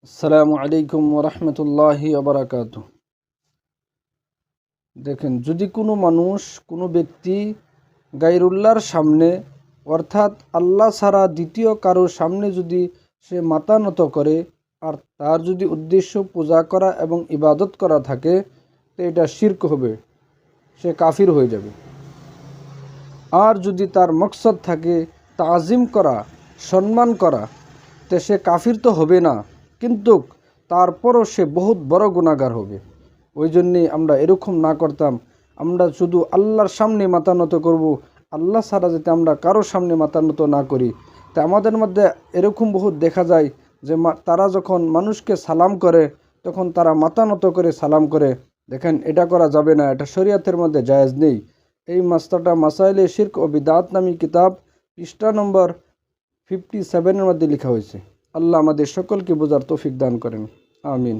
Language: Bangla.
আসসালামু আলাইকুম ওরহমতুল্লাহি ওবরাকাতু। দেখেন, যদি কোনো মানুষ, কোনো ব্যক্তি গায়রুল্লাহর সামনে, অর্থাৎ আল্লাহ ছাড়া দ্বিতীয় কারোর সামনে যদি সে মাথা নত করে, আর তার যদি উদ্দেশ্য পূজা করা এবং ইবাদত করা থাকে, তো এটা শিরক হবে, সে কাফির হয়ে যাবে। আর যদি তার মকসদ থাকে তাজিম করা, সম্মান করা, তো সে কাফির তো হবে না, কিন্তু তারপরও সে বহুত বড় গুনাহগার হবে। ওই জন্যে আমরা এরকম না করতাম। আমরা শুধু আল্লাহর সামনে মাথা নত করব, আল্লাহ ছাড়া যাতে আমরা কারোর সামনে মাথা নত না করি। তা আমাদের মধ্যে এরকম বহুত দেখা যায় যে তারা যখন মানুষকে সালাম করে, তখন তারা মাথা নত করে সালাম করে। দেখেন, এটা করা যাবে না, এটা শরীয়তের মধ্যে জায়েজ নেই। এই মাসলাটা মাসাইলে শিরক ও বিদআত নামী কিতাব পৃষ্ঠা নম্বর 57 মধ্যে লেখা হয়েছে। আল্লাহ আমাদের সকলকে বোঝার তৌফিক দান করেন, আমিন।